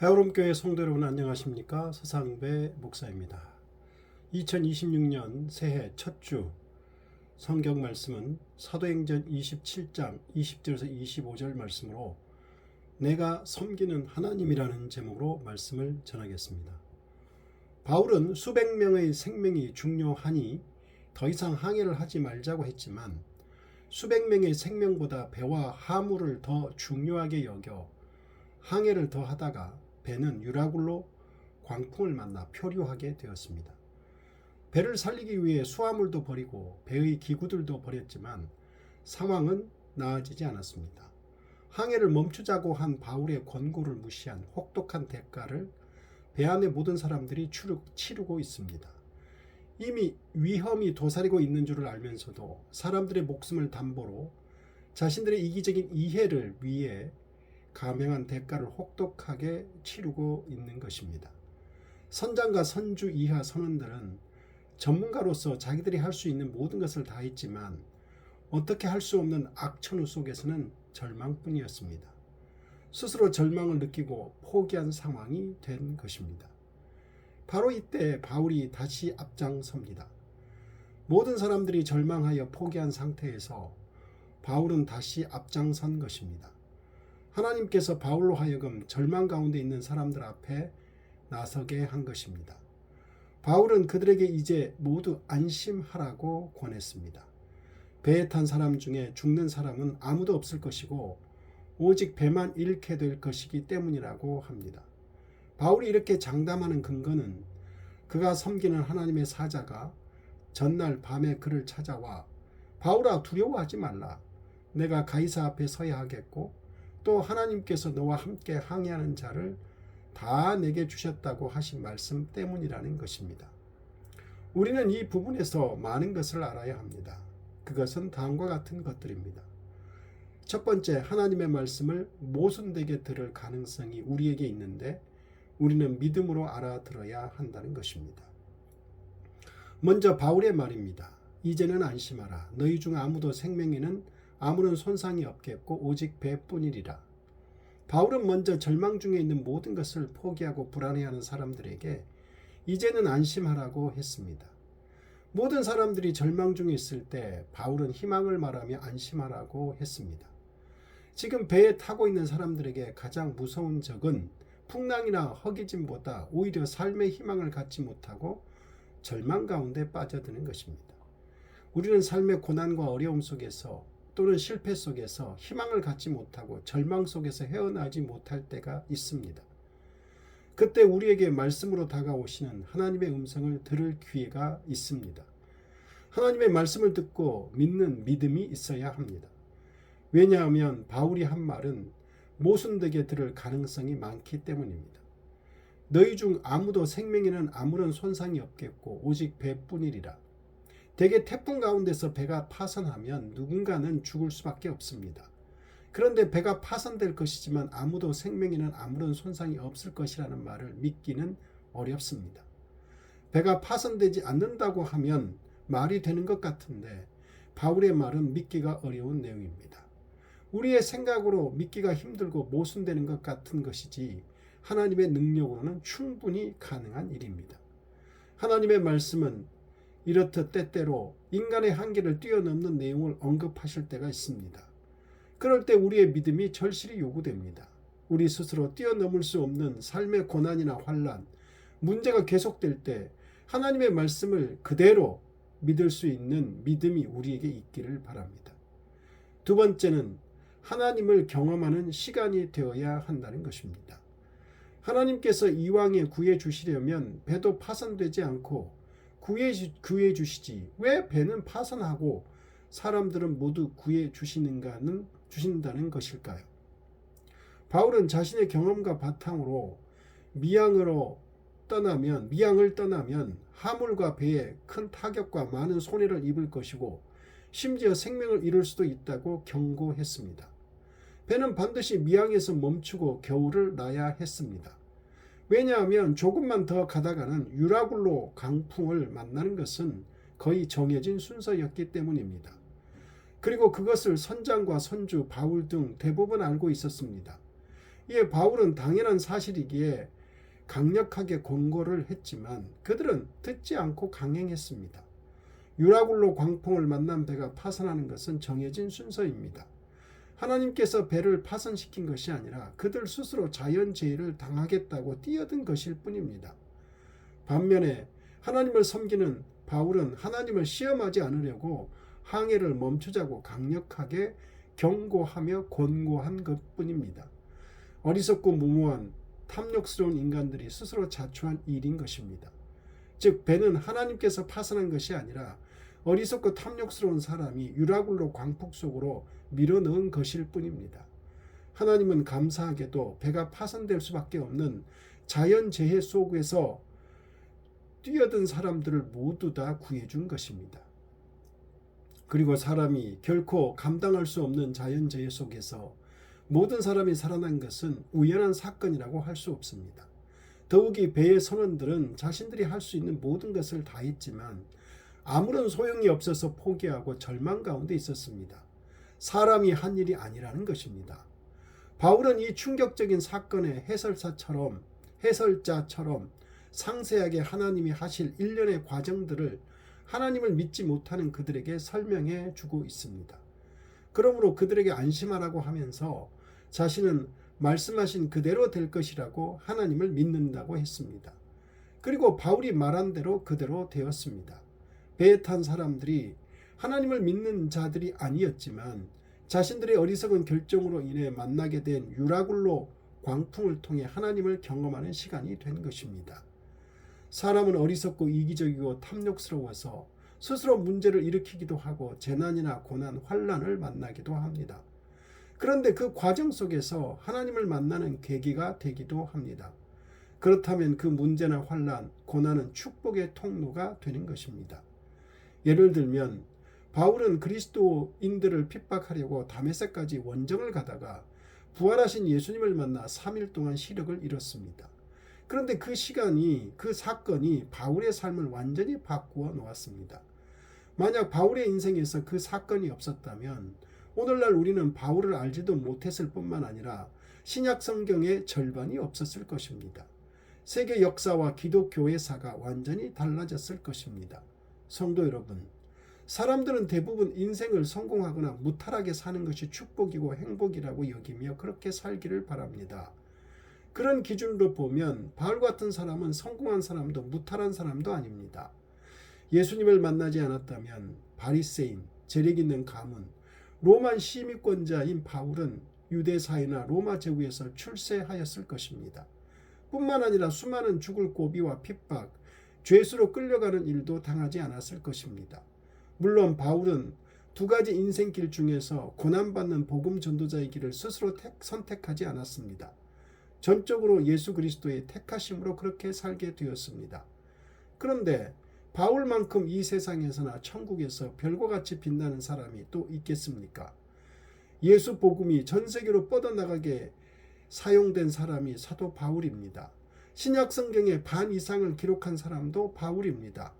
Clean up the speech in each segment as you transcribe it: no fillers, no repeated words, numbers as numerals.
해오름교회 성도 여러분 안녕하십니까? 서상배 목사입니다. 2026년 새해 첫 주 성경 말씀은 사도행전 27장 20절에서 25절 말씀으로 내가 섬기는 하나님이라는 제목으로 말씀을 전하겠습니다. 바울은 수백 명의 생명이 중요하니 더 이상 항해를 하지 말자고 했지만 수백 명의 생명보다 배와 화물을 더 중요하게 여겨 항해를 더 하다가 배는 유라굴로 광풍을 만나 표류하게 되었습니다. 배를 살리기 위해 수화물도 버리고 배의 기구들도 버렸지만 상황은 나아지지 않았습니다. 항해를 멈추자고 한 바울의 권고를 무시한 혹독한 대가를 배 안의 모든 사람들이 치르고 있습니다. 이미 위험이 도사리고 있는 줄을 알면서도 사람들의 목숨을 담보로 자신들의 이기적인 이해를 위해 감행한 대가를 혹독하게 치르고 있는 것입니다. 선장과 선주 이하 선원들은 전문가로서 자기들이 할 수 있는 모든 것을 다 했지만 어떻게 할 수 없는 악천후 속에서는 절망뿐이었습니다. 스스로 절망을 느끼고 포기한 상황이 된 것입니다. 바로 이때 바울이 다시 앞장섭니다. 모든 사람들이 절망하여 포기한 상태에서 바울은 다시 앞장선 것입니다. 하나님께서 바울로 하여금 절망 가운데 있는 사람들 앞에 나서게 한 것입니다. 바울은 그들에게 이제 모두 안심하라고 권했습니다. 배에 탄 사람 중에 죽는 사람은 아무도 없을 것이고 오직 배만 잃게 될 것이기 때문이라고 합니다. 바울이 이렇게 장담하는 근거는 그가 섬기는 하나님의 사자가 전날 밤에 그를 찾아와 바울아 두려워하지 말라. 내가 가이사 앞에 서야 하겠고 또 하나님께서 너와 함께 항해하는 자를 다 내게 주셨다고 하신 말씀 때문이라는 것입니다. 우리는 이 부분에서 많은 것을 알아야 합니다. 그것은 다음과 같은 것들입니다. 첫 번째, 하나님의 말씀을 모순되게 들을 가능성이 우리에게 있는데 우리는 믿음으로 알아들어야 한다는 것입니다. 먼저 바울의 말입니다. 이제는 안심하라. 너희 중 아무도 생명에는 아무런 손상이 없겠고 오직 배뿐이리라. 바울은 먼저 절망 중에 있는 모든 것을 포기하고 불안해하는 사람들에게 이제는 안심하라고 했습니다. 모든 사람들이 절망 중에 있을 때 바울은 희망을 말하며 안심하라고 했습니다. 지금 배에 타고 있는 사람들에게 가장 무서운 적은 풍랑이나 허기짐보다 오히려 삶의 희망을 갖지 못하고 절망 가운데 빠져드는 것입니다. 우리는 삶의 고난과 어려움 속에서 또는 실패 속에서 희망을 갖지 못하고 절망 속에서 헤어나지 못할 때가 있습니다. 그때 우리에게 말씀으로 다가오시는 하나님의 음성을 들을 기회가 있습니다. 하나님의 말씀을 듣고 믿는 믿음이 있어야 합니다. 왜냐하면 바울이 한 말은 모순되게 들을 가능성이 많기 때문입니다. 너희 중 아무도 생명에는 아무런 손상이 없겠고 오직 배뿐이리라. 대개 태풍 가운데서 배가 파손하면 누군가는 죽을 수밖에 없습니다. 그런데 배가 파손될 것이지만 아무도 생명에는 아무런 손상이 없을 것이라는 말을 믿기는 어렵습니다. 배가 파손되지 않는다고 하면 말이 되는 것 같은데 바울의 말은 믿기가 어려운 내용입니다. 우리의 생각으로 믿기가 힘들고 모순되는 것 같은 것이지 하나님의 능력으로는 충분히 가능한 일입니다. 하나님의 말씀은 이렇듯 때때로 인간의 한계를 뛰어넘는 내용을 언급하실 때가 있습니다. 그럴 때 우리의 믿음이 절실히 요구됩니다. 우리 스스로 뛰어넘을 수 없는 삶의 고난이나 환난, 문제가 계속될 때 하나님의 말씀을 그대로 믿을 수 있는 믿음이 우리에게 있기를 바랍니다. 두 번째는 하나님을 경험하는 시간이 되어야 한다는 것입니다. 하나님께서 이왕에 구해 주시려면 배도 파손되지 않고 구해 주시지 왜 배는 파손하고 사람들은 모두 구해 주신다는 것일까요? 바울은 자신의 경험과 바탕으로 미양을 떠나면 화물과 배에 큰 타격과 많은 손해를 입을 것이고 심지어 생명을 잃을 수도 있다고 경고했습니다. 배는 반드시 미양에서 멈추고 겨울을 나야 했습니다. 왜냐하면 조금만 더 가다가는 유라굴로 강풍을 만나는 것은 거의 정해진 순서였기 때문입니다. 그리고 그것을 선장과 선주 바울 등 대부분 알고 있었습니다. 이에 바울은 당연한 사실이기에 강력하게 권고를 했지만 그들은 듣지 않고 강행했습니다. 유라굴로 광풍을 만난 배가 파손하는 것은 정해진 순서입니다. 하나님께서 배를 파손시킨 것이 아니라 그들 스스로 자연재해를 당하겠다고 뛰어든 것일 뿐입니다. 반면에 하나님을 섬기는 바울은 하나님을 시험하지 않으려고 항해를 멈추자고 강력하게 경고하며 권고한 것뿐입니다. 어리석고 무모한 탐욕스러운 인간들이 스스로 자초한 일인 것입니다. 즉 배는 하나님께서 파손한 것이 아니라 어리석고 탐욕스러운 사람이 유라굴로 광풍 속으로 밀어넣은 것일 뿐입니다. 하나님은 감사하게도 배가 파손될 수밖에 없는 자연재해 속에서 뛰어든 사람들을 모두 다 구해준 것입니다. 그리고 사람이 결코 감당할 수 없는 자연재해 속에서 모든 사람이 살아난 것은 우연한 사건이라고 할 수 없습니다. 더욱이 배의 선원들은 자신들이 할 수 있는 모든 것을 다했지만 아무런 소용이 없어서 포기하고 절망 가운데 있었습니다. 사람이 한 일이 아니라는 것입니다. 바울은 이 충격적인 사건의 해설자처럼 상세하게 하나님이 하실 일련의 과정들을 하나님을 믿지 못하는 그들에게 설명해 주고 있습니다. 그러므로 그들에게 안심하라고 하면서 자신은 말씀하신 그대로 될 것이라고 하나님을 믿는다고 했습니다. 그리고 바울이 말한 대로 그대로 되었습니다. 배에 탄 사람들이 하나님을 믿는 자들이 아니었지만 자신들의 어리석은 결정으로 인해 만나게 된 유라굴로 광풍을 통해 하나님을 경험하는 시간이 된 것입니다. 사람은 어리석고 이기적이고 탐욕스러워서 스스로 문제를 일으키기도 하고 재난이나 고난, 환난을 만나기도 합니다. 그런데 그 과정 속에서 하나님을 만나는 계기가 되기도 합니다. 그렇다면 그 문제나 환난, 고난은 축복의 통로가 되는 것입니다. 예를 들면 바울은 그리스도인들을 핍박하려고 다메섹까지 원정을 가다가 부활하신 예수님을 만나 3일 동안 시력을 잃었습니다. 그런데 그 사건이 바울의 삶을 완전히 바꾸어 놓았습니다. 만약 바울의 인생에서 그 사건이 없었다면 오늘날 우리는 바울을 알지도 못했을 뿐만 아니라 신약 성경의 절반이 없었을 것입니다. 세계 역사와 기독교회사가 완전히 달라졌을 것입니다. 성도 여러분, 사람들은 대부분 인생을 성공하거나 무탈하게 사는 것이 축복이고 행복이라고 여기며 그렇게 살기를 바랍니다. 그런 기준으로 보면 바울 같은 사람은 성공한 사람도 무탈한 사람도 아닙니다. 예수님을 만나지 않았다면 바리새인, 재력 있는 가문, 로만 시민권자인 바울은 유대사회나 로마 제국에서 출세하였을 것입니다. 뿐만 아니라 수많은 죽을 고비와 핍박, 죄수로 끌려가는 일도 당하지 않았을 것입니다. 물론 바울은 두 가지 인생길 중에서 고난받는 복음 전도자의 길을 스스로 선택하지 않았습니다. 전적으로 예수 그리스도의 택하심으로 그렇게 살게 되었습니다. 그런데 바울만큼 이 세상에서나 천국에서 별과 같이 빛나는 사람이 또 있겠습니까? 예수 복음이 전 세계로 뻗어나가게 사용된 사람이 사도 바울입니다. 신약 성경의 반 이상을 기록한 사람도 바울입니다.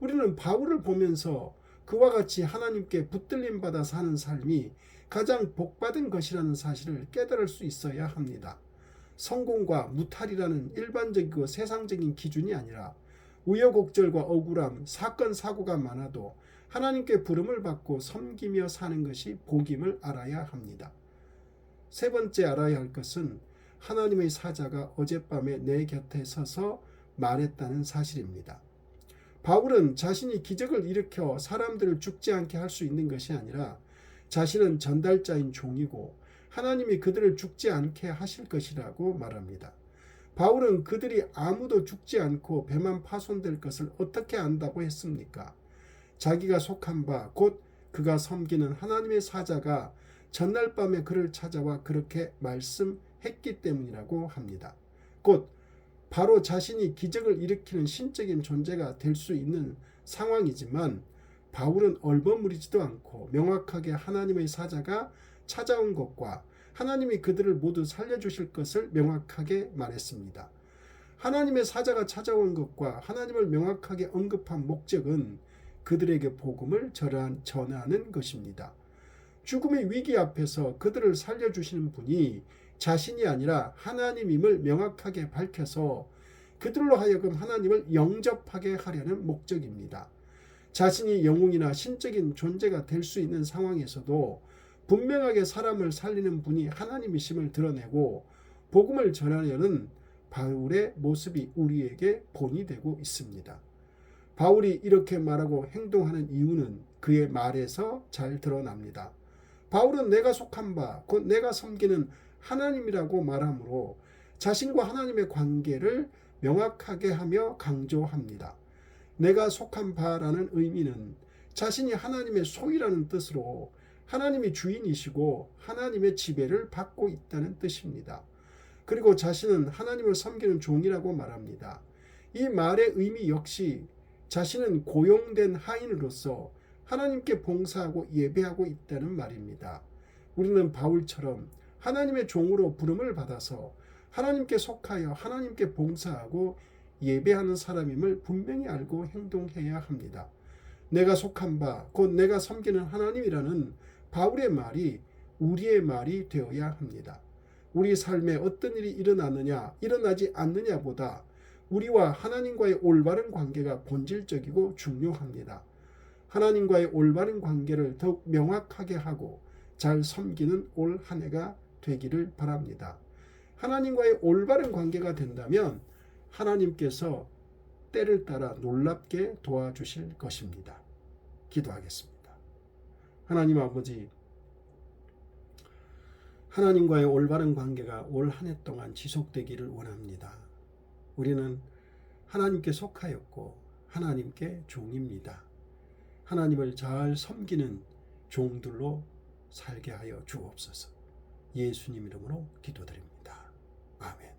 우리는 바울을 보면서 그와 같이 하나님께 붙들림 받아 사는 삶이 가장 복받은 것이라는 사실을 깨달을 수 있어야 합니다. 성공과 무탈이라는 일반적이고 세상적인 기준이 아니라 우여곡절과 억울함, 사건, 사고가 많아도 하나님께 부름을 받고 섬기며 사는 것이 복임을 알아야 합니다. 세 번째 알아야 할 것은 하나님의 사자가 어젯밤에 내 곁에 서서 말했다는 사실입니다. 바울은 자신이 기적을 일으켜 사람들을 죽지 않게 할 수 있는 것이 아니라 자신은 전달자인 종이고 하나님이 그들을 죽지 않게 하실 것이라고 말합니다. 바울은 그들이 아무도 죽지 않고 배만 파손될 것을 어떻게 안다고 했습니까? 자기가 속한 바 곧 그가 섬기는 하나님의 사자가 전날 밤에 그를 찾아와 그렇게 말씀했기 때문이라고 합니다. 곧 바로 자신이 기적을 일으키는 신적인 존재가 될 수 있는 상황이지만 바울은 얼버무리지도 않고 명확하게 하나님의 사자가 찾아온 것과 하나님이 그들을 모두 살려주실 것을 명확하게 말했습니다. 하나님의 사자가 찾아온 것과 하나님을 명확하게 언급한 목적은 그들에게 복음을 전하는 것입니다. 죽음의 위기 앞에서 그들을 살려주시는 분이 자신이 아니라 하나님임을 명확하게 밝혀서 그들로 하여금 하나님을 영접하게 하려는 목적입니다. 자신이 영웅이나 신적인 존재가 될 수 있는 상황에서도 분명하게 사람을 살리는 분이 하나님이심을 드러내고 복음을 전하려는 바울의 모습이 우리에게 본이 되고 있습니다. 바울이 이렇게 말하고 행동하는 이유는 그의 말에서 잘 드러납니다. 바울은 내가 속한 바, 곧 내가 섬기는 하나님이라고 말하므로 자신과 하나님의 관계를 명확하게 하며 강조합니다. 내가 속한 바라는 의미는 자신이 하나님의 소유라는 뜻으로 하나님이 주인이시고 하나님의 지배를 받고 있다는 뜻입니다. 그리고 자신은 하나님을 섬기는 종이라고 말합니다. 이 말의 의미 역시 자신은 고용된 하인으로서 하나님께 봉사하고 예배하고 있다는 말입니다. 우리는 바울처럼 하나님의 종으로 부름을 받아서 하나님께 속하여 하나님께 봉사하고 예배하는 사람임을 분명히 알고 행동해야 합니다. 내가 속한 바, 곧 내가 섬기는 하나님이라는 바울의 말이 우리의 말이 되어야 합니다. 우리 삶에 어떤 일이 일어나느냐, 일어나지 않느냐보다 우리와 하나님과의 올바른 관계가 본질적이고 중요합니다. 하나님과의 올바른 관계를 더욱 명확하게 하고 잘 섬기는 올 한 해가 되기를 바랍니다. 하나님과의 올바른 관계가 된다면 하나님께서 때를 따라 놀랍게 도와주실 것입니다. 기도하겠습니다. 하나님 아버지, 하나님과의 올바른 관계가 올 한 해 동안 지속되기를 원합니다. 우리는 하나님께 속하였고 하나님께 종입니다. 하나님을 잘 섬기는 종들로 살게 하여 주옵소서. 예수님 이름으로 기도드립니다. 아멘.